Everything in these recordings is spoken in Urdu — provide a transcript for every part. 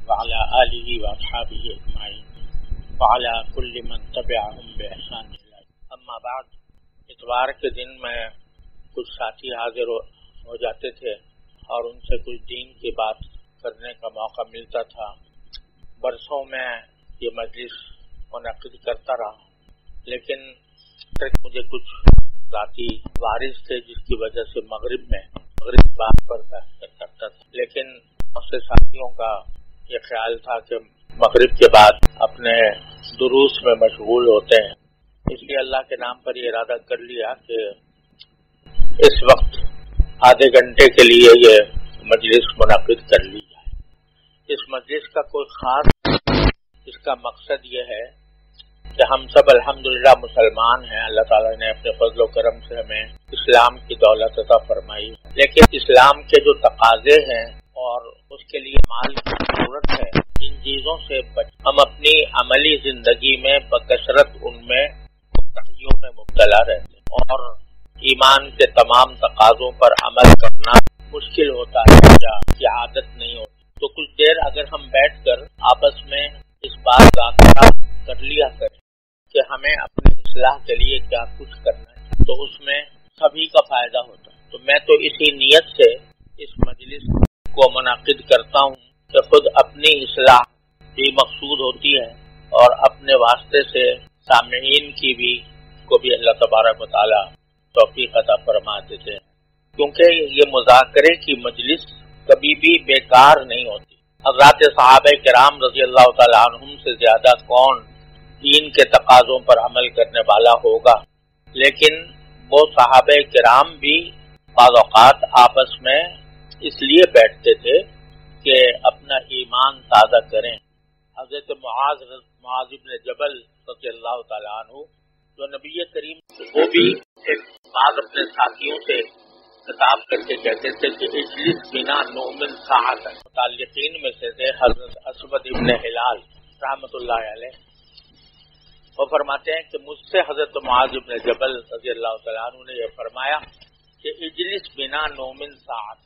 وعلى آله وأصحابه أجمعين وعلى كل من تبعهم بإحسان إلى أما بعد. اتوار کے دن میں کچھ ساتھی حاضر ہو جاتے تھے اور ان سے کچھ دین کی بات کرنے کا موقع ملتا تھا. برسوں میں یہ مجلس منعقد کرتا رہا، لیکن مجھے کچھ ذاتی وارث تھے جس کی وجہ سے مغرب بات پر کرتا تھا، لیکن بہت سے ساتھیوں کا یہ خیال تھا کہ مغرب کے بعد اپنے دروس میں مشغول ہوتے ہیں، اس لیے اللہ کے نام پر یہ ارادہ کر لیا کہ اس وقت آدھے گھنٹے کے لیے یہ مجلس منعقد کر لی جائے. اس مجلس کا کوئی خاص اس کا مقصد یہ ہے کہ ہم سب الحمدللہ مسلمان ہیں. اللہ تعالیٰ نے اپنے فضل و کرم سے ہمیں اسلام کی دولت عطا فرمائی، لیکن اسلام کے جو تقاضے ہیں اور اس کے لیے مال کی ضرورت ہے، ان چیزوں سے ہم اپنی عملی زندگی میں بکثرت ان میں کوتاہیوں میں مبتلا رہتے ہیں اور ایمان کے تمام تقاضوں پر عمل کرنا مشکل ہوتا ہے یا یہ عادت نہیں ہوتی. تو کچھ دیر اگر ہم بیٹھ کر آپس میں اس بات کا کر لیا کریں کہ ہمیں اپنی اصلاح کے لیے کیا کچھ کرنا ہے، تو اس میں سبھی کا فائدہ ہوتا ہے. تو میں تو اسی نیت سے اس مجلس کو منعقد کرتا ہوں کہ خود اپنی اصلاح بھی مقصود ہوتی ہے اور اپنے واسطے سے سامعین کی بھی کو بھی اللہ تبارک و تعالی توفیق عطا فرماتے تھے، کیونکہ یہ مذاکرے کی مجلس کبھی بھی بیکار نہیں ہوتی. حضرات صحابہ کرام رضی اللہ تعالیٰ عنہم سے زیادہ کون دین کے تقاضوں پر عمل کرنے والا ہوگا، لیکن وہ صحابہ کرام بھی بعض اوقات آپس میں اس لیے بیٹھتے تھے کہ اپنا ایمان تازہ کریں. حضرت معاذ بن جبل رضی اللہ تعالیٰ عنہ جو نبی کریم وہ بھی ایک بعض اپنے ساتھیوں سے خطاب کر کے کہتے تھے کہ اجلس بنا نؤمن ساعۃ. متعلقین میں سے تھے حضرت اسود ابن ہلال رحمۃ اللہ علیہ. وہ فرماتے ہیں کہ مجھ سے حضرت معاذ ابن جبل رضی اللہ تعالیٰ عنہ نے یہ فرمایا کہ اجلس بنا نؤمن ساعۃ،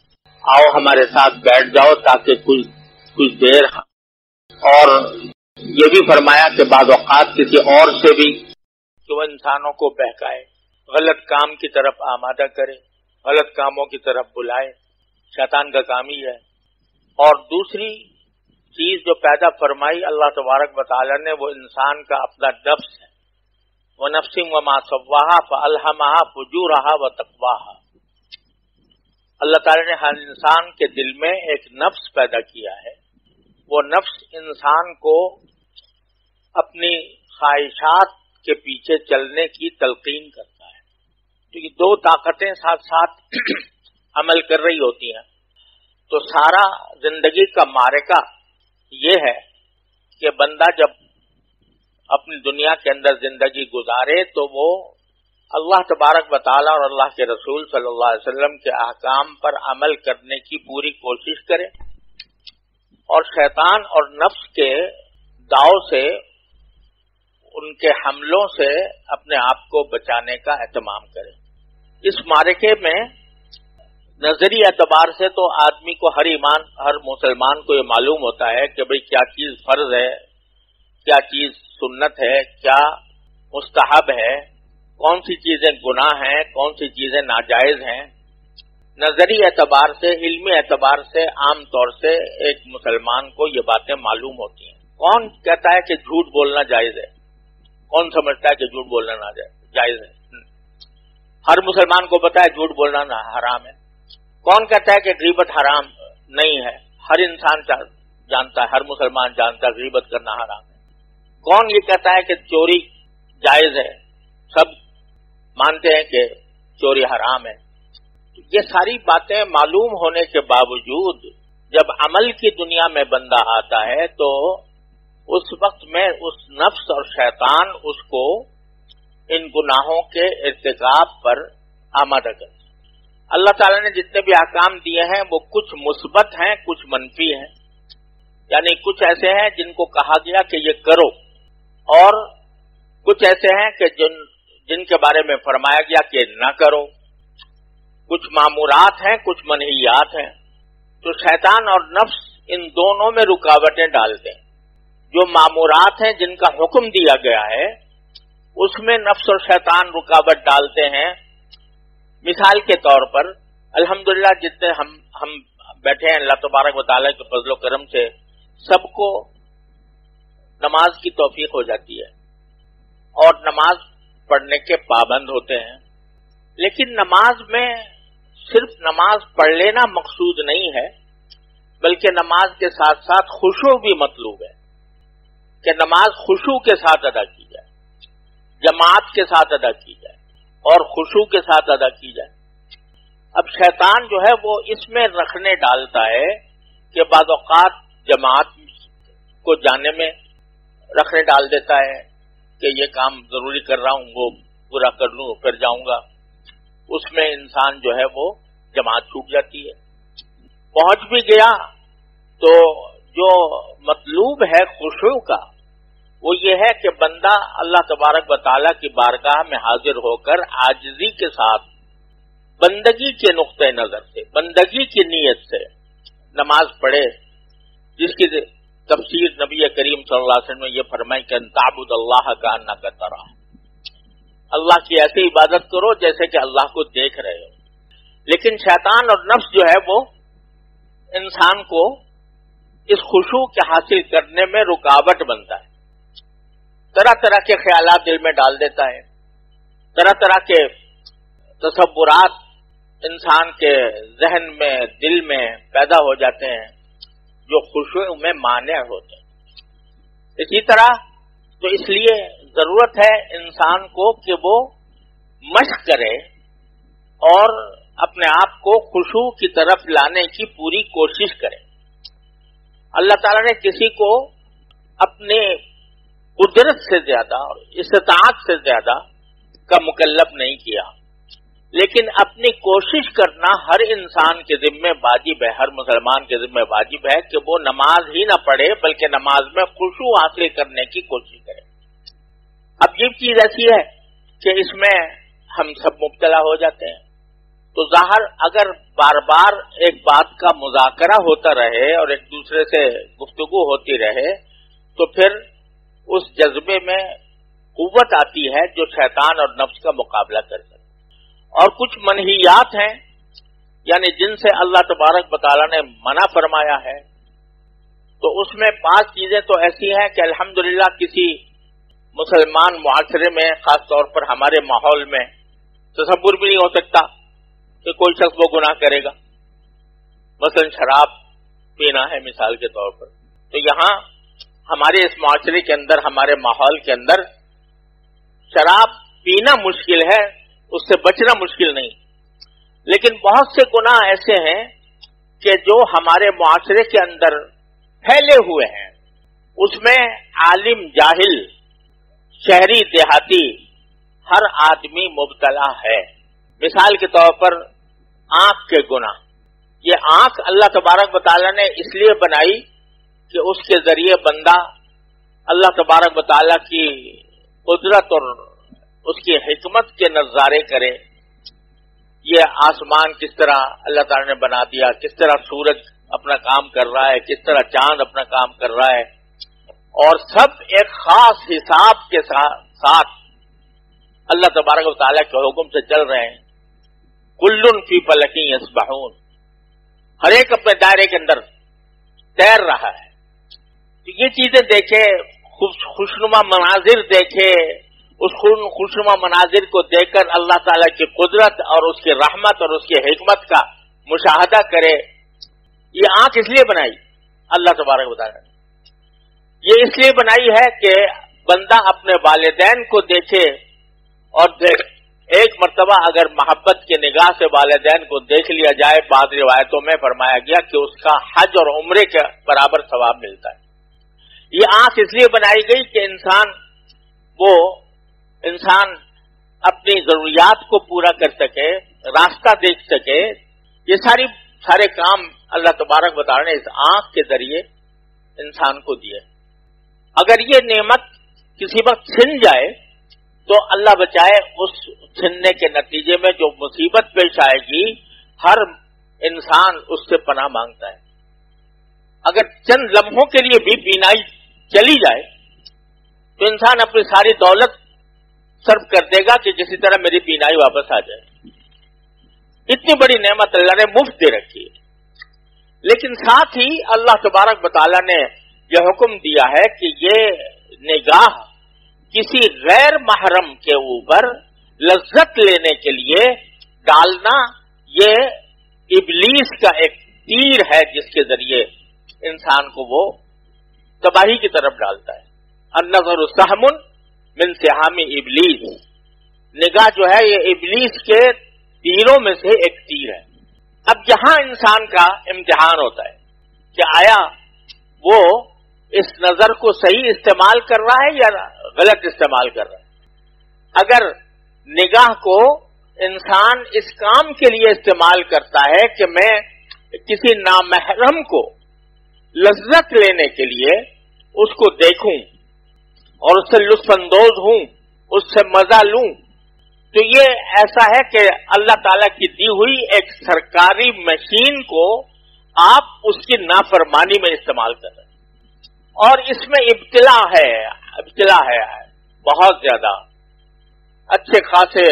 آؤ ہمارے ساتھ بیٹھ جاؤ تاکہ کچھ دیر. اور یہ بھی فرمایا کہ بعض اوقات کسی اور سے بھی کہ وہ انسانوں کو بہکائے، غلط کام کی طرف آمادہ کرے، غلط کاموں کی طرف بلائے، شیطان کا کام ہی ہے. اور دوسری چیز جو پیدا فرمائی اللہ تبارک و تعالی نے وہ انسان کا اپنا نفس ہے. وَنَفْسٍ وَمَا سَوَّاهَا فَأَلْهَمَهَا فُجُورَهَا وَتَقْوَاهَا. اللہ تعالی نے ہر انسان کے دل میں ایک نفس پیدا کیا ہے. وہ نفس انسان کو اپنی خواہشات کے پیچھے چلنے کی تلقین کرتا ہے. تو یہ دو طاقتیں ساتھ ساتھ عمل کر رہی ہوتی ہیں. تو سارا زندگی کا معرکہ یہ ہے کہ بندہ جب اپنی دنیا کے اندر زندگی گزارے تو وہ اللہ تبارک و تعالی اور اللہ کے رسول صلی اللہ علیہ وسلم کے احکام پر عمل کرنے کی پوری کوشش کرے اور شیطان اور نفس کے داؤ سے ان کے حملوں سے اپنے آپ کو بچانے کا اہتمام کرے. اس معرکے میں نظری اعتبار سے تو آدمی کو ہر مسلمان کو یہ معلوم ہوتا ہے کہ بھئی کیا چیز فرض ہے، کیا چیز سنت ہے، کیا مستحب ہے، کون سی چیزیں گناہ ہیں، کون سی چیزیں ناجائز ہیں. نظری اعتبار سے، علمی اعتبار سے عام طور سے ایک مسلمان کو یہ باتیں معلوم ہوتی ہیں. کون کہتا ہے کہ جھوٹ بولنا جائز ہے؟ کون سمجھتا ہے کہ جھوٹ بولنا جائز ہے؟ ہر مسلمان کو پتا ہے جھوٹ بولنا حرام ہے. کون کہتا ہے کہ غیبت حرام نہیں ہے؟ ہر انسان جانتا ہے، ہر مسلمان جانتا ہے غیبت کرنا حرام ہے. کون یہ کہتا ہے کہ چوری جائز ہے؟ سب مانتے ہیں کہ چوری حرام ہے. یہ ساری باتیں معلوم ہونے کے باوجود جب عمل کی دنیا میں بندہ آتا ہے تو اس وقت میں اس نفس اور شیطان اس کو ان گناہوں کے ارتکاب پر آمادہ کرتا ہے. اللہ تعالیٰ نے جتنے بھی احکام دیے ہیں وہ کچھ مثبت ہیں، کچھ منفی ہیں. یعنی کچھ ایسے ہیں جن کو کہا گیا کہ یہ کرو، اور کچھ ایسے ہیں کہ جن کے بارے میں فرمایا گیا کہ نہ کرو. کچھ مامورات ہیں، کچھ منہیات ہیں. تو شیطان اور نفس ان دونوں میں رکاوٹیں ڈالتے ہیں. جو مامورات ہیں جن کا حکم دیا گیا ہے اس میں نفس اور شیطان رکاوٹ ڈالتے ہیں. مثال کے طور پر الحمدللہ جتنے ہم بیٹھے ہیں اللہ تبارک و تعالیٰ کے فضل و کرم سے سب کو نماز کی توفیق ہو جاتی ہے اور نماز پڑھنے کے پابند ہوتے ہیں. لیکن نماز میں صرف نماز پڑھ لینا مقصود نہیں ہے بلکہ نماز کے ساتھ ساتھ خشوع بھی مطلوب ہے کہ نماز خشوع کے ساتھ ادا کی جائے, جماعت کے ساتھ ادا کی جائے اور خشوع کے ساتھ ادا کی جائے. اب شیطان جو ہے وہ اس میں رکھنے ڈالتا ہے کہ بعض اوقات جماعت کو جانے میں رکھنے ڈال دیتا ہے کہ یہ کام ضروری کر رہا ہوں وہ پورا کر لوں پھر جاؤں گا. اس میں انسان جو ہے وہ جماعت چھوٹ جاتی ہے. پہنچ بھی گیا تو جو مطلوب ہے خشوع کا وہ یہ ہے کہ بندہ اللہ تبارک و تعالیٰ کی بارگاہ میں حاضر ہو کر عاجزی کے ساتھ بندگی کے نقطۂ نظر سے بندگی کی نیت سے نماز پڑھے, جس کی تفسیر نبی کریم صلی اللہ علیہ وسلم نے یہ فرمائی کہ ان تعبد اللہ کأنک تراہ, اللہ کی ایسی عبادت کرو جیسے کہ اللہ کو دیکھ رہے ہو. لیکن شیطان اور نفس جو ہے وہ انسان کو اس خشوع کے حاصل کرنے میں رکاوٹ بنتا ہے. طرح طرح کے خیالات دل میں ڈال دیتا ہے, طرح طرح کے تصورات انسان کے ذہن میں دل میں پیدا ہو جاتے ہیں جو خشوع میں مانع ہوتے ہیں. اسی طرح تو اس لیے ضرورت ہے انسان کو کہ وہ مشق کرے اور اپنے آپ کو خشوع کی طرف لانے کی پوری کوشش کرے. اللہ تعالیٰ نے کسی کو اپنے قدرت سے زیادہ اور استطاعت سے زیادہ کا مکلف نہیں کیا, لیکن اپنی کوشش کرنا ہر انسان کے ذمہ واجب ہے, ہر مسلمان کے ذمہ واجب ہے کہ وہ نماز ہی نہ پڑھے بلکہ نماز میں خشوع حاصل کرنے کی کوشش کرے. اب یہ چیز ایسی ہے کہ اس میں ہم سب مبتلا ہو جاتے ہیں. تو ظاہر اگر بار بار ایک بات کا مذاکرہ ہوتا رہے اور ایک دوسرے سے گفتگو ہوتی رہے تو پھر اس جذبے میں قوت آتی ہے جو شیطان اور نفس کا مقابلہ کر سکے. اور کچھ منہیات ہیں یعنی جن سے اللہ تبارک و تعالیٰ نے منع فرمایا ہے, تو اس میں 5 چیزیں تو ایسی ہیں کہ الحمدللہ کسی مسلمان معاشرے میں خاص طور پر ہمارے ماحول میں تصور بھی نہیں ہو سکتا کہ کوئی شخص وہ گناہ کرے گا. مثلا شراب پینا ہے مثال کے طور پر, تو یہاں ہمارے اس معاشرے کے اندر ہمارے ماحول کے اندر شراب پینا مشکل ہے, اس سے بچنا مشکل نہیں. لیکن بہت سے گناہ ایسے ہیں کہ جو ہمارے معاشرے کے اندر پھیلے ہوئے ہیں, اس میں عالم جاہل شہری دیہاتی ہر آدمی مبتلا ہے. مثال کے طور پر آنکھ کے گناہ. یہ آنکھ اللہ تبارک و تعالیٰ نے اس لیے بنائی کہ اس کے ذریعے بندہ اللہ تبارک و تعالیٰ کی قدرت اور اس کی حکمت کے نظارے کرے. یہ آسمان کس طرح اللہ تعالیٰ نے بنا دیا, کس طرح سورج اپنا کام کر رہا ہے, کس طرح چاند اپنا کام کر رہا ہے, اور سب ایک خاص حساب کے ساتھ اللہ تبارک و تعالیٰ کے حکم سے چل رہے ہیں. کل فی فلک یسبحون, ہر ایک اپنے دائرے کے اندر تیر رہا ہے. تو یہ چیزیں دیکھے, خوشنما مناظر دیکھے, اس خوشنما مناظر کو دیکھ کر اللہ تعالیٰ کی قدرت اور اس کی رحمت اور اس کی حکمت کا مشاہدہ کرے. یہ آنکھ اس لیے بنائی اللہ تبارک و تعالیٰ نے, یہ اس لیے بنائی ہے کہ بندہ اپنے والدین کو دیکھے اور ایک مرتبہ اگر محبت کی نگاہ سے والدین کو دیکھ لیا جائے, بعض روایتوں میں فرمایا گیا کہ اس کا حج اور عمرے کے برابر ثواب ملتا ہے. یہ آنکھ اس لیے بنائی گئی کہ انسان اپنی ضروریات کو پورا کر سکے, راستہ دیکھ سکے. یہ سارے کام اللہ تبارک و تعالیٰ نے اس آنکھ کے ذریعے انسان کو دیے. اگر یہ نعمت کسی وقت چھن جائے تو اللہ بچائے, اس چھننے کے نتیجے میں جو مصیبت پیش آئے گی ہر انسان اس سے پناہ مانگتا ہے. اگر چند لمحوں کے لیے بھی بینائی چلی جائے تو انسان اپنی ساری دولت صرف کر دے گا کہ کسی طرح میری بینائی واپس آ جائے. اتنی بڑی نعمت اللہ نے مفت دے رکھی ہے. لیکن ساتھ ہی اللہ تبارک و تعالیٰ نے یہ حکم دیا ہے کہ یہ نگاہ کسی غیر محرم کے اوپر لذت لینے کے لیے ڈالنا یہ ابلیس کا ایک تیر ہے جس کے ذریعے انسان کو وہ تباہی کی طرف ڈالتا ہے. النظر سہم من سہام ابلیس. نگاہ جو ہے یہ ابلیس کے تیروں میں سے ایک تیر ہے. اب یہاں انسان کا امتحان ہوتا ہے کہ آیا وہ اس نظر کو صحیح استعمال کر رہا ہے یا غلط استعمال کر رہا ہے. اگر نگاہ کو انسان اس کام کے لیے استعمال کرتا ہے کہ میں کسی نامحرم کو لذت لینے کے لیے اس کو دیکھوں اور اس سے لطف اندوز ہوں، اس سے مزہ لوں، تو یہ ایسا ہے کہ اللہ تعالیٰ کی دی ہوئی ایک سرکاری مشین کو آپ اس کی نافرمانی میں استعمال کر رہے ہیں. اور اس میں ابتلا ہے بہت زیادہ. اچھے خاصے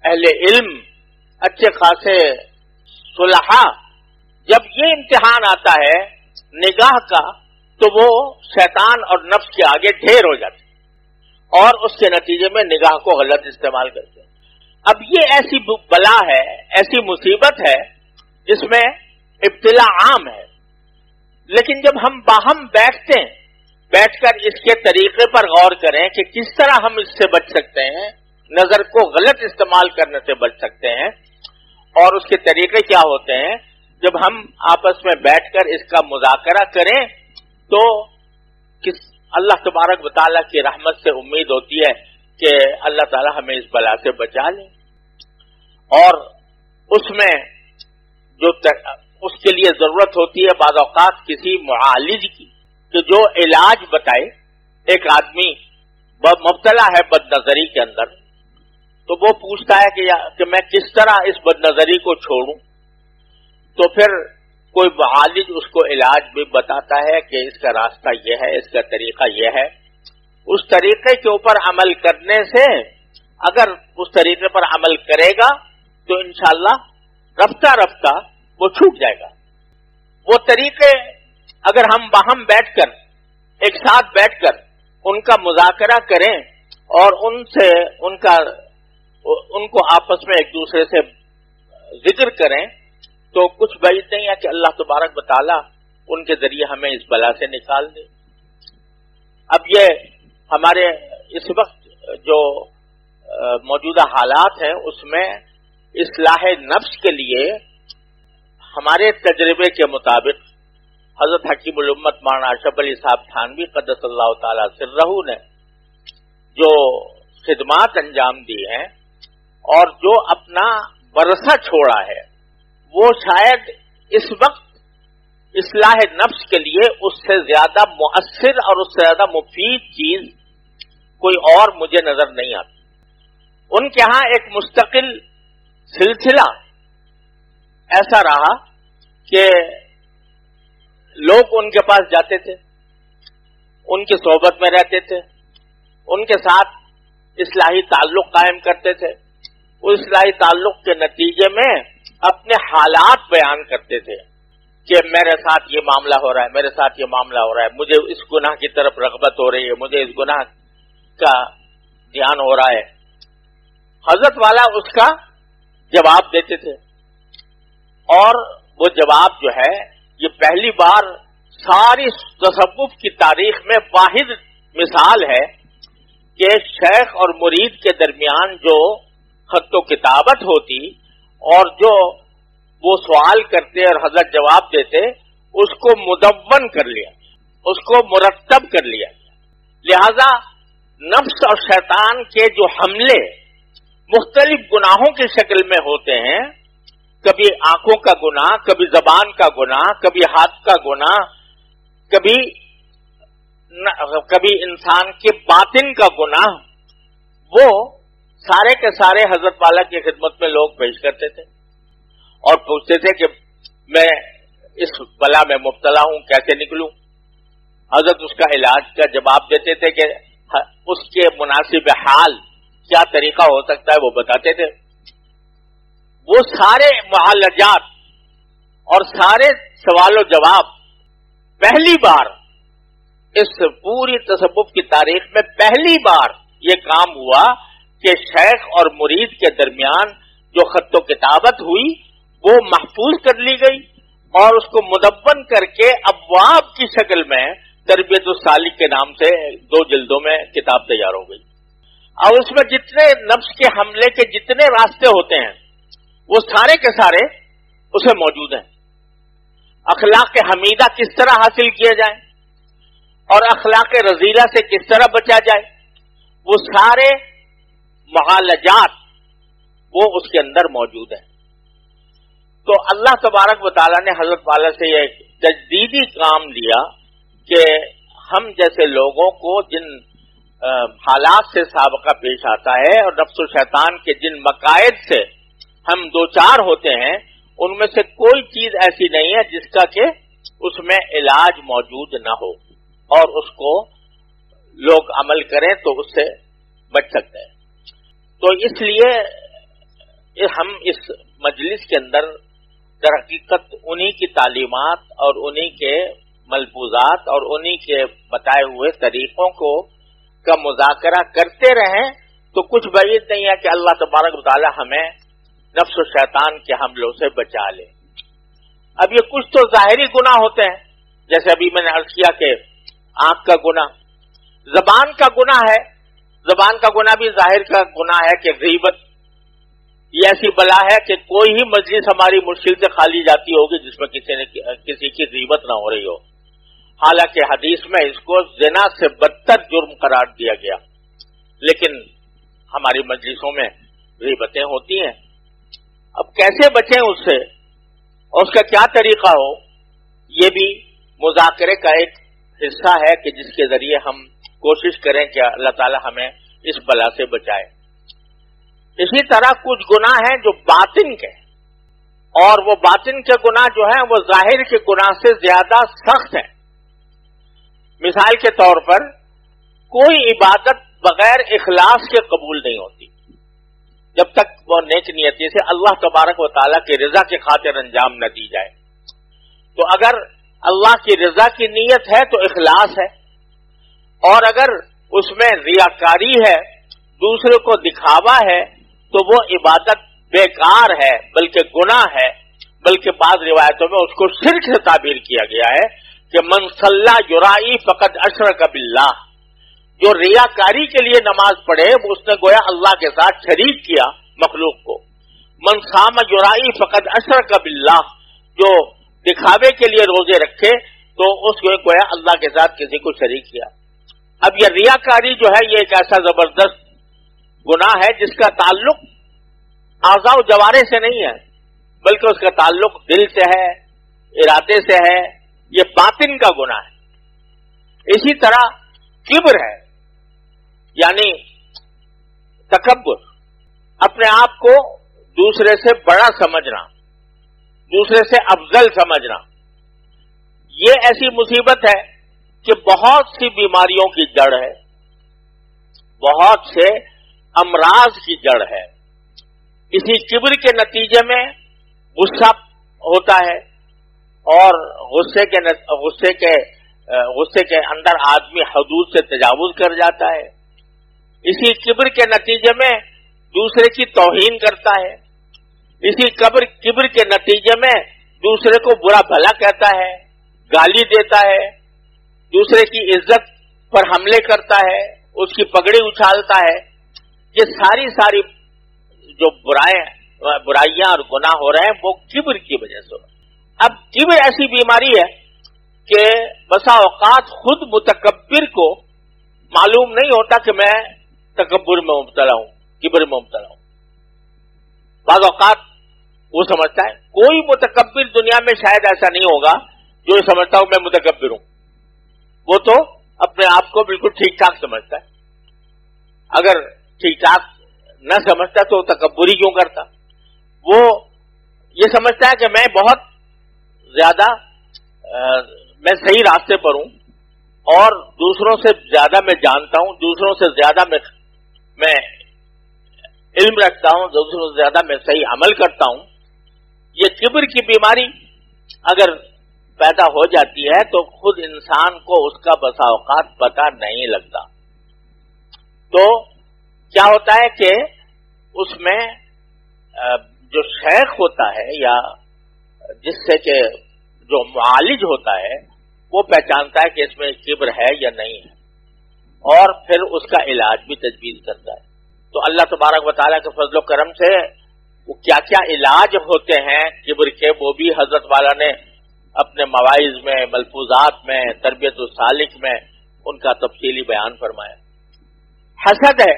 اہل علم، اچھے خاصے صلحاء، جب یہ امتحان آتا ہے نگاہ کا تو وہ شیطان اور نفس کے آگے ڈھیر ہو جاتے اور اس کے نتیجے میں نگاہ کو غلط استعمال کرتے ہیں. اب یہ ایسی بلا ہے، ایسی مصیبت ہے جس میں ابتلا عام ہے. لیکن جب ہم باہم بیٹھ کر اس کے طریقے پر غور کریں کہ کس طرح ہم اس سے بچ سکتے ہیں، نظر کو غلط استعمال کرنے سے بچ سکتے ہیں اور اس کے طریقے کیا ہوتے ہیں، جب ہم آپس میں بیٹھ کر اس کا مذاکرہ کریں تو اللہ تبارک و تعالیٰ کی رحمت سے امید ہوتی ہے کہ اللہ تعالیٰ ہمیں اس بلا سے بچا لے. اور اس میں جو اس کے لیے ضرورت ہوتی ہے بعض اوقات کسی معالج کی کہ جو علاج بتائے. ایک آدمی مبتلا ہے بد نظری کے اندر تو وہ پوچھتا ہے کہ میں کس طرح اس بد نظری کو چھوڑوں، تو پھر کوئی معالج اس کو علاج بھی بتاتا ہے کہ اس کا راستہ یہ ہے، اس کا طریقہ یہ ہے. اس طریقے کے اوپر عمل کرنے سے اگر اس طریقے پر عمل کرے گا تو انشاءاللہ رفتہ رفتہ وہ چھوٹ جائے گا. وہ طریقے اگر ہم باہم بیٹھ کر ایک ساتھ بیٹھ کر ان کا مذاکرہ کریں اور ان کو آپس میں ایک دوسرے سے ذکر کریں تو کچھ بعید نہیں ہے کہ اللہ تبارک و تعالیٰ ان کے ذریعے ہمیں اس بلا سے نکال دے. اب یہ ہمارے اس وقت جو موجودہ حالات ہیں اس میں اصلاح نفس کے لیے ہمارے تجربے کے مطابق حضرت حکیم الامت مولانا اشرف علی صاحب تھانوی قدس اللہ تعالی سرہ نے جو خدمات انجام دی ہیں اور جو اپنا ورثہ چھوڑا ہے وہ شاید اس وقت اصلاح نفس کے لیے اس سے زیادہ مؤثر اور اس سے زیادہ مفید چیز کوئی اور مجھے نظر نہیں آتی. ان کے ہاں ایک مستقل سلسلہ ایسا رہا کہ لوگ ان کے پاس جاتے تھے، ان کی صحبت میں رہتے تھے، ان کے ساتھ اصلاحی تعلق قائم کرتے تھے. اس اصلاحی تعلق کے نتیجے میں اپنے حالات بیان کرتے تھے کہ میرے ساتھ یہ معاملہ ہو رہا ہے، میرے ساتھ یہ معاملہ ہو رہا ہے، مجھے اس گناہ کی طرف رغبت ہو رہی ہے، مجھے اس گناہ کا دھیان ہو رہا ہے. حضرت والا اس کا جواب دیتے تھے اور وہ جواب جو ہے یہ پہلی بار ساری تصوف کی تاریخ میں واحد مثال ہے کہ شیخ اور مرید کے درمیان جو خط و کتابت ہوتی اور جو وہ سوال کرتے اور حضرت جواب دیتے اس کو مدون کر لیا، اس کو مرتب کر لیا. لہذا نفس اور شیطان کے جو حملے مختلف گناہوں کی شکل میں ہوتے ہیں، کبھی آنکھوں کا گناہ، کبھی زبان کا گناہ، کبھی ہاتھ کا گناہ، کبھی انسان کے باطن کا گناہ، وہ سارے کے سارے حضرت والا کی خدمت میں لوگ پیش کرتے تھے اور پوچھتے تھے کہ میں اس بلا میں مبتلا ہوں، کیسے نکلوں؟ حضرت اس کا علاج کا جواب دیتے تھے کہ اس کے مناسب حال کیا طریقہ ہو سکتا ہے وہ بتاتے تھے. وہ سارے معالجات اور سارے سوال و جواب پہلی بار اس پوری تصوف کی تاریخ میں پہلی بار یہ کام ہوا کہ شیخ اور مرید کے درمیان جو خط و کتابت ہوئی وہ محفوظ کر لی گئی اور اس کو مدون کر کے ابواب کی شکل میں تربیت السالک کے نام سے 2 جلدوں میں کتاب تیار ہو گئی. اور اس میں جتنے نفس کے حملے کے جتنے راستے ہوتے ہیں وہ سارے کے سارے اسے موجود ہیں. اخلاق حمیدہ کس طرح حاصل کیا جائے اور اخلاق رذیلہ سے کس طرح بچا جائے، وہ سارے معالجات وہ اس کے اندر موجود ہیں. تو اللہ تبارک و تعالیٰ نے حضرت والا سے یہ تجدیدی کام لیا کہ ہم جیسے لوگوں کو جن حالات سے سابقہ پیش آتا ہے اور نفس و شیطان کے جن مقاصد سے ہم دوچار ہوتے ہیں ان میں سے کوئی چیز ایسی نہیں ہے جس کا کہ اس میں علاج موجود نہ ہو اور اس کو لوگ عمل کریں تو اس سے بچ سکتے ہیں. تو اس لیے ہم اس مجلس کے اندر در حقیقت انہی کی تعلیمات اور انہی کے ملفوظات اور انہی کے بتائے ہوئے طریقوں کو کا مذاکرہ کرتے رہیں تو کچھ بعید نہیں ہے کہ اللہ تبارک و تعالی ہمیں نفس و شیطان کے حملوں سے بچا لے. اب یہ کچھ تو ظاہری گناہ ہوتے ہیں، جیسے ابھی میں نے عرض کیا کہ آنکھ کا گناہ، زبان کا گناہ ہے. زبان کا گناہ بھی ظاہر کا گناہ ہے کہ غیبت یہ ایسی بلا ہے کہ کوئی ہی مجلس ہماری مشکل سے خالی جاتی ہوگی جس میں کسی کی غیبت نہ ہو رہی ہو. حالانکہ حدیث میں اس کو زنا سے بدتر جرم قرار دیا گیا، لیکن ہماری مجلسوں میں غیبتیں ہوتی ہیں. اب کیسے بچیں اس سے اور اس کا کیا طریقہ ہو، یہ بھی مذاکرے کا ایک حصہ ہے کہ جس کے ذریعے ہم کوشش کریں کہ اللہ تعالی ہمیں اس بلا سے بچائے. اسی طرح کچھ گناہ ہیں جو باطن کے، اور وہ باطن کے گناہ جو ہیں وہ ظاہر کے گناہ سے زیادہ سخت ہیں. مثال کے طور پر کوئی عبادت بغیر اخلاص کے قبول نہیں ہوتی جب تک وہ نیک نیتی سے اللہ تبارک و تعالیٰ کی رضا کی خاطر انجام نہ دی جائے. تو اگر اللہ کی رضا کی نیت ہے تو اخلاص ہے، اور اگر اس میں ریاکاری ہے، دوسرے کو دکھاوا ہے، تو وہ عبادت بیکار ہے بلکہ گناہ ہے. بلکہ بعض روایتوں میں اس کو شرک سے تعبیر کیا گیا ہے کہ من صلی یرائی فقد اشرک باللہ، جو ریاکاری کے لیے نماز پڑھے وہ اس نے گویا اللہ کے ساتھ شریک کیا مخلوق کو. من صام یرائی فقد اشرک باللہ، جو دکھاوے کے لیے روزے رکھے تو اس کو گویا اللہ کے ساتھ کسی کو شریک کیا. اب یہ ریاکاری جو ہے یہ ایک ایسا زبردست گناہ ہے جس کا تعلق اعضاء و جوارح سے نہیں ہے بلکہ اس کا تعلق دل سے ہے، ارادے سے ہے. یہ باطن کا گناہ ہے. اسی طرح کبر ہے، یعنی تکبر، اپنے آپ کو دوسرے سے بڑا سمجھنا، دوسرے سے افضل سمجھنا. یہ ایسی مصیبت ہے کہ بہت سی بیماریوں کی جڑ ہے، بہت سے امراض کی جڑ ہے. اسی کبر کے نتیجے میں غصہ ہوتا ہے اور غصے کے اندر آدمی حدود سے تجاوز کر جاتا ہے. اسی کبر کے نتیجے میں دوسرے کی توہین کرتا ہے. اسی کبر کے نتیجے میں دوسرے کو برا بھلا کہتا ہے، گالی دیتا ہے، دوسرے کی عزت پر حملے کرتا ہے، اس کی پگڑی اچھالتا ہے. یہ ساری جو برائیاں اور گناہ ہو رہے ہیں وہ کبر کی وجہ سے. اب کبر ایسی بیماری ہے کہ بسا اوقات خود متکبر کو معلوم نہیں ہوتا کہ میں تکبر میں مبتلا ہوں، کبر میں مبتلا ہوں. بعض اوقات وہ سمجھتا ہے، کوئی متکبر دنیا میں شاید ایسا نہیں ہوگا جو یہ سمجھتا ہوں میں متکبر ہوں. وہ تو اپنے آپ کو بالکل ٹھیک ٹھاک سمجھتا ہے. اگر ٹھیک ٹھاک نہ سمجھتا تو تکبر ہی کیوں کرتا؟ وہ یہ سمجھتا ہے کہ میں بہت زیادہ میں صحیح راستے پر ہوں اور دوسروں سے زیادہ میں جانتا ہوں، دوسروں سے زیادہ میں علم رکھتا ہوں، دوسروں سے زیادہ میں صحیح عمل کرتا ہوں، یہ کبر کی بیماری اگر پیدا ہو جاتی ہے تو خود انسان کو اس کا بسا اوقات پتہ نہیں لگتا. تو کیا ہوتا ہے کہ اس میں جو شیخ ہوتا ہے یا جس سے کہ جو معالج ہوتا ہے وہ پہچانتا ہے کہ اس میں کبر ہے یا نہیں ہے اور پھر اس کا علاج بھی تجویز کرتا ہے. تو اللہ تبارک و تعالیٰ کے فضل و کرم سے وہ کیا کیا علاج ہوتے ہیں کبر کے وہ بھی حضرت والا نے اپنے مواعظ میں، ملفوظات میں، تربیت السالک میں ان کا تفصیلی بیان فرمایا. حسد ہے،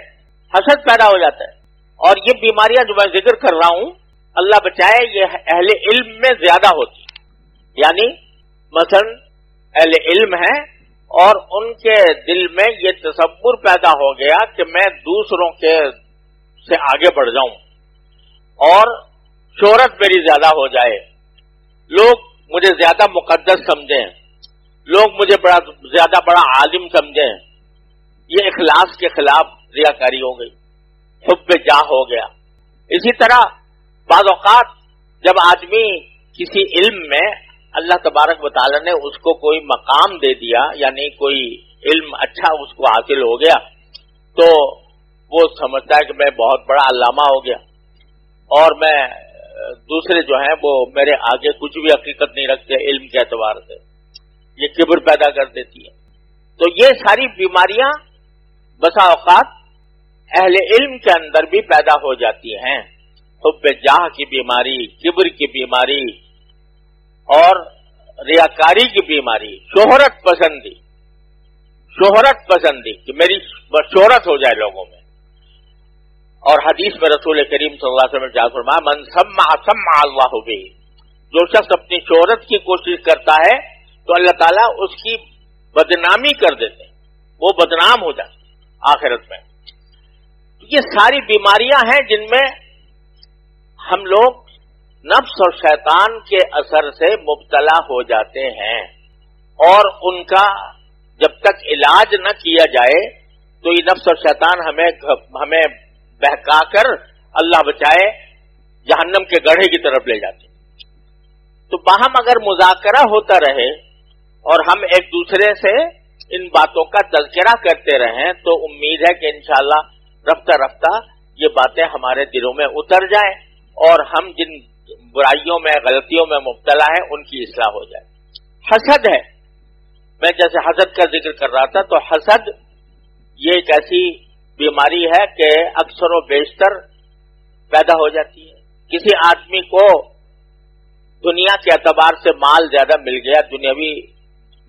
حسد پیدا ہو جاتا ہے اور یہ بیماریاں جو میں ذکر کر رہا ہوں اللہ بچائے یہ اہل علم میں زیادہ ہوتی، یعنی مثلا اہل علم ہیں اور ان کے دل میں یہ تصور پیدا ہو گیا کہ میں دوسروں کے سے آگے بڑھ جاؤں اور شہرت میری زیادہ ہو جائے، لوگ مجھے زیادہ مقدس سمجھیں، لوگ مجھے زیادہ بڑا عالم سمجھیں. یہ اخلاص کے خلاف ریاکاری ہو گئی، حب جاہ ہو گیا. اسی طرح بعض اوقات جب آدمی کسی علم میں اللہ تبارک و تعالی نے اس کو کوئی مقام دے دیا، یعنی کوئی علم اچھا اس کو حاصل ہو گیا، تو وہ سمجھتا ہے کہ میں بہت بڑا علامہ ہو گیا اور میں دوسرے جو ہیں وہ میرے آگے کچھ بھی حقیقت نہیں رکھتے علم کے اعتبار سے. یہ کبر پیدا کر دیتی ہے. تو یہ ساری بیماریاں بسا اوقات اہل علم کے اندر بھی پیدا ہو جاتی ہیں. حب جاہ کی بیماری، کبر کی بیماری اور ریاکاری کی بیماری، شہرت پسندی کہ میری شہرت ہو جائے لوگوں میں. اور حدیث میں رسول کریم صلی اللہ علیہ وسلم نے فرمایا من سمع اللہ بہ، جو شخص اپنی شہرت کی کوشش کرتا ہے تو اللہ تعالیٰ اس کی بدنامی کر دیتے ہیں، وہ بدنام ہو جاتے آخرت میں. یہ ساری بیماریاں ہیں جن میں ہم لوگ نفس اور شیطان کے اثر سے مبتلا ہو جاتے ہیں اور ان کا جب تک علاج نہ کیا جائے تو یہ نفس اور شیطان ہمیں بہکا کر اللہ بچائے جہنم کے گڑھے کی طرف لے جاتے ہیں. تو باہم اگر مذاکرہ ہوتا رہے اور ہم ایک دوسرے سے ان باتوں کا تذکرہ کرتے رہیں تو امید ہے کہ انشاءاللہ رفتہ رفتہ یہ باتیں ہمارے دلوں میں اتر جائیں اور ہم جن برائیوں میں غلطیوں میں مبتلا ہیں ان کی اصلاح ہو جائے. حسد ہے، میں جیسے حسد کا ذکر کر رہا تھا تو حسد یہ ایک ایسی بیماری ہے کہ اکثر و بیشتر پیدا ہو جاتی ہے. کسی آدمی کو دنیا کے اعتبار سے مال زیادہ مل گیا، دنیاوی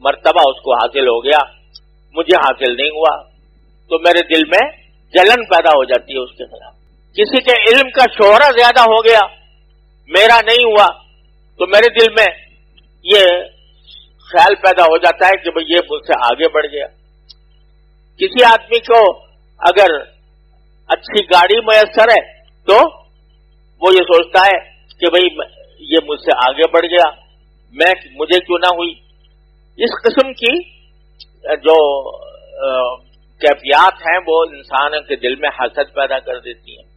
مرتبہ اس کو حاصل ہو گیا، مجھے حاصل نہیں ہوا، تو میرے دل میں جلن پیدا ہو جاتی ہے اس کے خلاف. کسی کے علم کا شہرہ زیادہ ہو گیا، میرا نہیں ہوا، تو میرے دل میں یہ خیال پیدا ہو جاتا ہے کہ بھئی یہ مجھ سے آگے بڑھ گیا. کسی آدمی کو اگر اچھی گاڑی میسر ہے تو وہ یہ سوچتا ہے کہ بھئی یہ مجھ سے آگے بڑھ گیا، مجھے کیوں نہ ہوئی. اس قسم کی جو کیفیات ہیں وہ انسان کے دل میں حسد پیدا کر دیتی ہیں.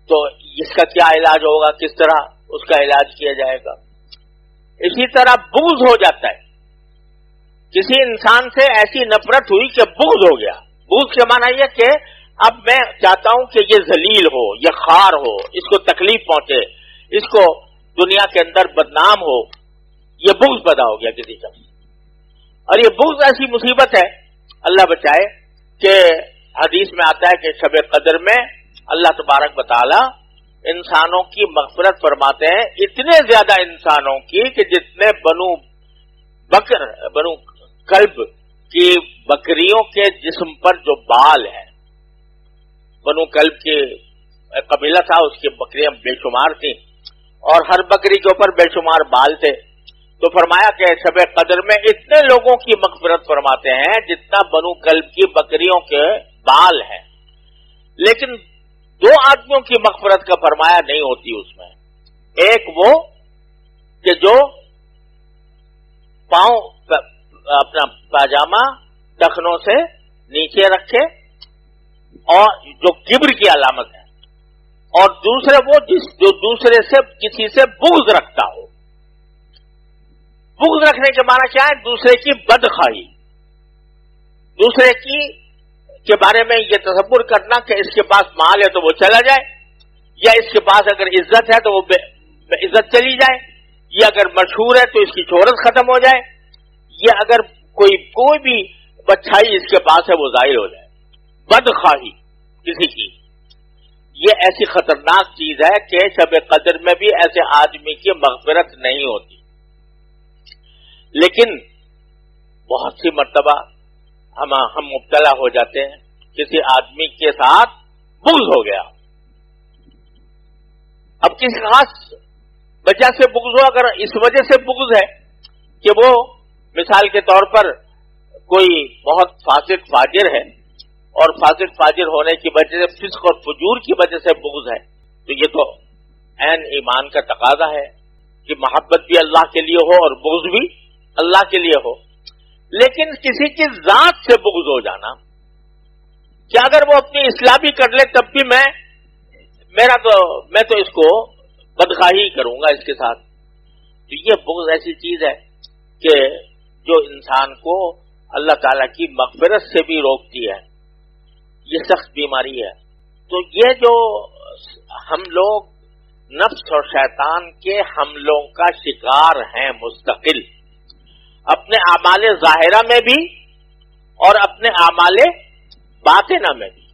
تو اس کا کیا علاج ہوگا، کس طرح اس کا علاج کیا جائے گا. اسی طرح بغض ہو جاتا ہے. کسی انسان سے ایسی نفرت ہوئی کہ بغض ہو گیا. بغض کے معنی یہ کہ اب میں چاہتا ہوں کہ یہ ذلیل ہو، یہ خوار ہو، اس کو تکلیف پہنچے، اس کو دنیا کے اندر بدنام ہو. یہ بغض پیدا ہو گیا کسی شخص. اور یہ بغض ایسی مصیبت ہے اللہ بچائے کہ حدیث میں آتا ہے کہ شب قدر میں اللہ تبارک و تعالی انسانوں کی مغفرت فرماتے ہیں، اتنے زیادہ انسانوں کی کہ جتنے بنو کلب کی بکریوں کے جسم پر جو بال ہیں. بنو کلب کے قبیلہ تھا، اس کی بکریاں بے شمار تھیں اور ہر بکری کے اوپر بے شمار بال تھے. تو فرمایا کہ شب قدر میں اتنے لوگوں کی مغفرت فرماتے ہیں جتنا بنو کلب کی بکریوں کے بال ہیں. لیکن دو آدمیوں کی مغفرت کا فرمایا نہیں ہوتی اس میں. ایک وہ کہ جو پاؤں اپنا پاجامہ ٹخنوں سے نیچے رکھے، اور جو کبر کی علامت ہے، اور دوسرے وہ جو دوسرے سے کسی سے بغض رکھتا ہو. بغض رکھنے کے معنی کیا ہے؟ دوسرے کی بدخواہی، دوسرے کے بارے میں یہ تصور کرنا کہ اس کے پاس مال ہے تو وہ چلا جائے، یا اس کے پاس اگر عزت ہے تو وہ بے عزت چلی جائے، یا اگر مشہور ہے تو اس کی شہرت ختم ہو جائے، یا اگر کوئی بھی اچھائی اس کے پاس ہے وہ ظاہر ہو جائے. بدخواہی کسی کی، یہ ایسی خطرناک چیز ہے کہ شب قدر میں بھی ایسے آدمی کی مغفرت نہیں ہوتی. لیکن بہت سی مرتبہ ہم مبتلا ہو جاتے ہیں، کسی آدمی کے ساتھ بغض ہو گیا. اب کسی خاص وجہ سے بغض ہو، اگر اس وجہ سے بغض ہے کہ وہ مثال کے طور پر کوئی بہت فاسق فاجر ہے، اور فاسق فاجر ہونے کی وجہ سے فسق اور فجور کی وجہ سے بغض ہے، تو یہ تو عین ایمان کا تقاضا ہے کہ محبت بھی اللہ کے لیے ہو اور بغض بھی اللہ کے لیے ہو. لیکن کسی کی ذات سے بغض ہو جانا، کہ اگر وہ اپنی اصلاح بھی کر لے تب بھی میں تو اس کو بدخواہی کروں گا اس کے ساتھ. تو یہ بغض ایسی چیز ہے کہ جو انسان کو اللہ تعالیٰ کی مغفرت سے بھی روکتی ہے. یہ سخت بیماری ہے. تو یہ جو ہم لوگ نفس اور شیطان کے حملوں کا شکار ہیں مستقل، اپنے اعمال ظاہرہ میں بھی اور اپنے اعمال باطنہ میں بھی،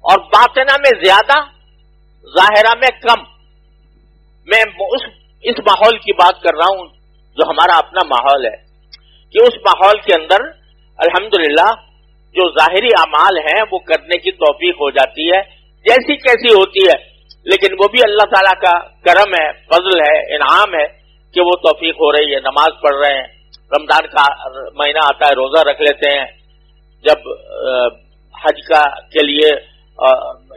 اور باطنہ میں زیادہ، ظاہرہ میں کم. میں اس ماحول کی بات کر رہا ہوں جو ہمارا اپنا ماحول ہے، کہ اس ماحول کے اندر الحمدللہ جو ظاہری اعمال ہیں وہ کرنے کی توفیق ہو جاتی ہے، جیسی کیسی ہوتی ہے، لیکن وہ بھی اللہ تعالیٰ کا کرم ہے، فضل ہے، انعام ہے کہ وہ توفیق ہو رہی ہے. نماز پڑھ رہے ہیں، رمضان کا مہینہ آتا ہے روزہ رکھ لیتے ہیں، جب حج کے لیے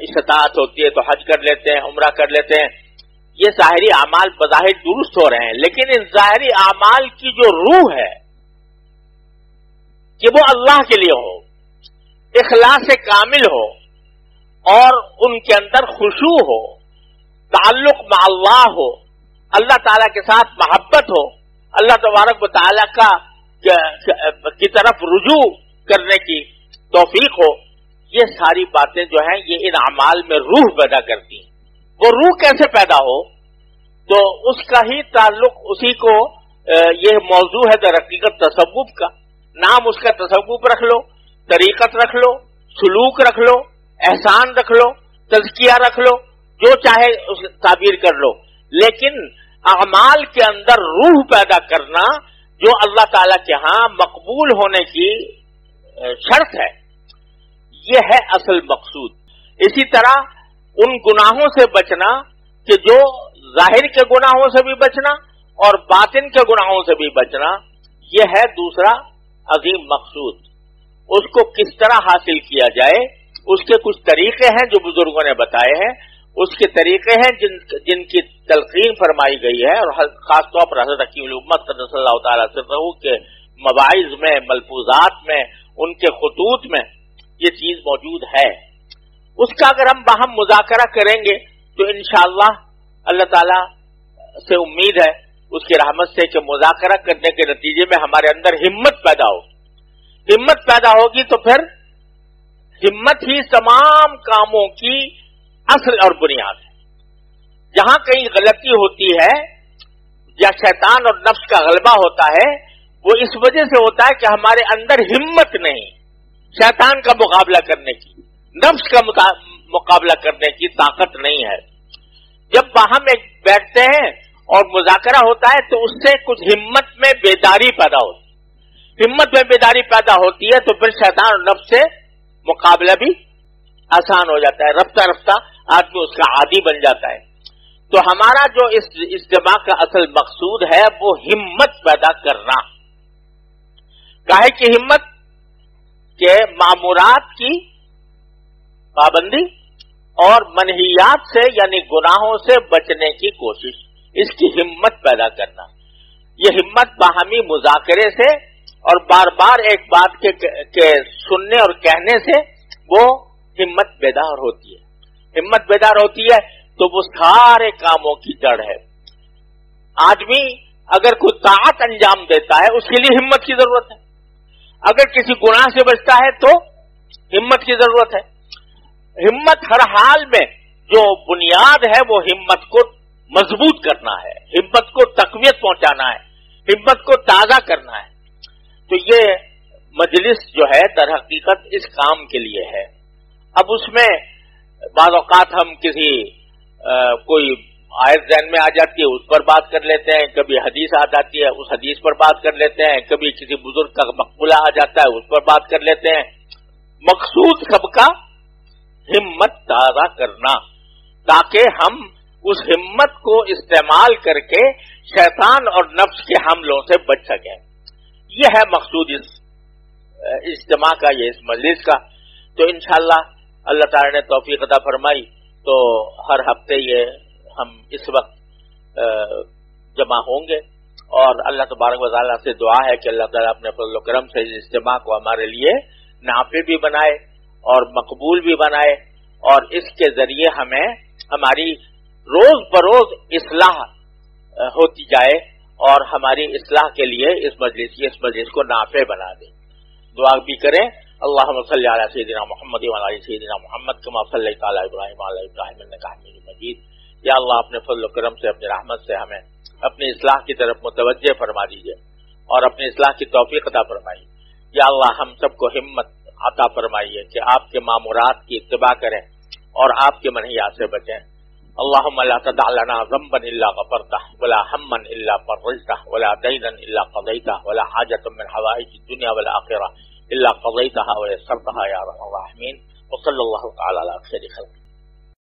استطاعت ہوتی ہے تو حج کر لیتے ہیں، عمرہ کر لیتے ہیں. یہ ظاہری اعمال بظاہر درست ہو رہے ہیں، لیکن ان ظاہری اعمال کی جو روح ہے کہ وہ اللہ کے لیے ہو، اخلاص کامل ہو، اور ان کے اندر خشوع ہو، تعلق مع اللہ ہو، اللہ تعالیٰ کے ساتھ محبت ہو، اللہ تبارک و تعالیٰ کی طرف رجوع کرنے کی توفیق ہو. یہ ساری باتیں جو ہیں یہ ان اعمال میں روح پیدا کرتی ہیں. وہ روح کیسے پیدا ہو؟ تو اس کا ہی تعلق اسی کو یہ موضوع ہے در حقیقت تصوف کا. نام اس کا تصوف رکھ لو، طریقت رکھ لو، سلوک رکھ لو، احسان رکھ لو، تزکیہ رکھ لو، جو چاہے اس تعبیر کر لو. لیکن اعمال کے اندر روح پیدا کرنا جو اللہ تعالیٰ کے ہاں مقبول ہونے کی شرط ہے، یہ ہے اصل مقصود. اسی طرح ان گناہوں سے بچنا کہ جو ظاہر کے گناہوں سے بھی بچنا اور باطن کے گناہوں سے بھی بچنا، یہ ہے دوسرا عظیم مقصود. اس کو کس طرح حاصل کیا جائے، اس کے کچھ طریقے ہیں جو بزرگوں نے بتائے ہیں. اس کے طریقے ہیں جن کی تلقین فرمائی گئی ہے، اور خاص طور پر حضرت حکیم الامت قدس اللہ تعالیٰ سرہ کے مواعظ میں، ملفوظات میں، ان کے خطوط میں یہ چیز موجود ہے. اس کا اگر ہم باہم مذاکرہ کریں گے تو انشاءاللہ اللہ تعالیٰ سے امید ہے اس کی رحمت سے کہ مذاکرہ کرنے کے نتیجے میں ہمارے اندر ہمت پیدا ہو. ہمت پیدا ہوگی تو پھر ہمت ہی تمام کاموں کی اصل اور بنیاد ہے. جہاں کہیں غلطی ہوتی ہے یا شیطان اور نفس کا غلبہ ہوتا ہے، وہ اس وجہ سے ہوتا ہے کہ ہمارے اندر ہمت نہیں، شیطان کا مقابلہ کرنے کی، نفس کا مقابلہ کرنے کی طاقت نہیں ہے. جب باہم ایک بیٹھتے ہیں اور مذاکرہ ہوتا ہے تو اس سے کچھ ہمت میں بیداری پیدا ہوتی ہے. ہمت میں بیداری پیدا ہوتی ہے تو پھر شیطان اور نفس سے مقابلہ بھی آسان ہو جاتا ہے. رفتہ رفتہ آدمی اس کا عادی بن جاتا ہے. تو ہمارا جو اس اجتماع کا اصل مقصود ہے وہ ہمت پیدا کرنا. کاہے کی ہمت کہ معمورات کی پابندی اور منہیات سے یعنی گناہوں سے بچنے کی کوشش، اس کی ہمت پیدا کرنا. یہ ہمت باہمی مذاکرے سے اور بار بار ایک بات کے سننے اور کہنے سے وہ ہمت بیدار ہوتی ہے. ہمت بیدار ہوتی ہے تو وہ سارے کاموں کی جڑ ہے. آدمی اگر کوئی طاعت انجام دیتا ہے اس کے لیے ہمت کی ضرورت ہے. اگر کسی گناہ سے بچتا ہے تو ہمت کی ضرورت ہے. ہمت ہر حال میں جو بنیاد ہے وہ ہمت کو مضبوط کرنا ہے، ہمت کو تقویت پہنچانا ہے، ہمت کو تازہ کرنا ہے. تو یہ مجلس جو ہے در حقیقت اس کام کے لیے ہے. اب اس میں بعض اوقات ہم کسی کوئی آیت ذہن میں آ جاتی ہے اس پر بات کر لیتے ہیں، کبھی حدیث آ جاتی ہے اس حدیث پر بات کر لیتے ہیں، کبھی کسی بزرگ کا مقبولہ آ جاتا ہے اس پر بات کر لیتے ہیں. مقصود سب کا ہمت تازہ کرنا، تاکہ ہم اس ہمت کو استعمال کر کے شیطان اور نفس کے حملوں سے بچ سکیں. یہ ہے مقصود اس اجتماع کا، یہ اس مجلس کا. تو انشاءاللہ اللہ تعالی نے توفیق عطا فرمائی تو ہر ہفتے یہ ہم اس وقت جمع ہوں گے، اور اللہ تبارک و تعالیٰ سے دعا ہے کہ اللہ تعالیٰ اپنے فضل و کرم سے اس اجتماع کو ہمارے لیے نافع بھی بنائے اور مقبول بھی بنائے، اور اس کے ذریعے ہمیں ہماری روز بروز اصلاح ہوتی جائے اور ہماری اصلاح کے لیے اس مجلس کو نافع بنا دے. دعا بھی کریں. اللہم صلی علی سیدنا محمد وعلی آل سیدنا محمد کما صلیت علی ابراہیم وعلی آل ابراہیم انک حمید مجید. یا اللہ اپنے فضل و کرم سے اپنی رحمت سے ہمیں اپنی اصلاح کی طرف متوجہ فرما دیجیے اور اپنی اصلاح کی توفیق عطا فرمائیے. یا اللہ ہم سب کو ہمت عطا فرمائیے کہ آپ کے مامورات کی اتباع کریں اور آپ کے منہیات سے بچیں. اللہم لا تدع لنا ذنبا الا غفرتہ ولا ہما الا فرجتہ ولا دینا الا قضیتہ ولا حاجۃ من حوائج الدنیا والآخرہ الا قضیتها ویسرتها یا ارحم الراحمین. وصلی اللہ تعالی علی خیر خلق.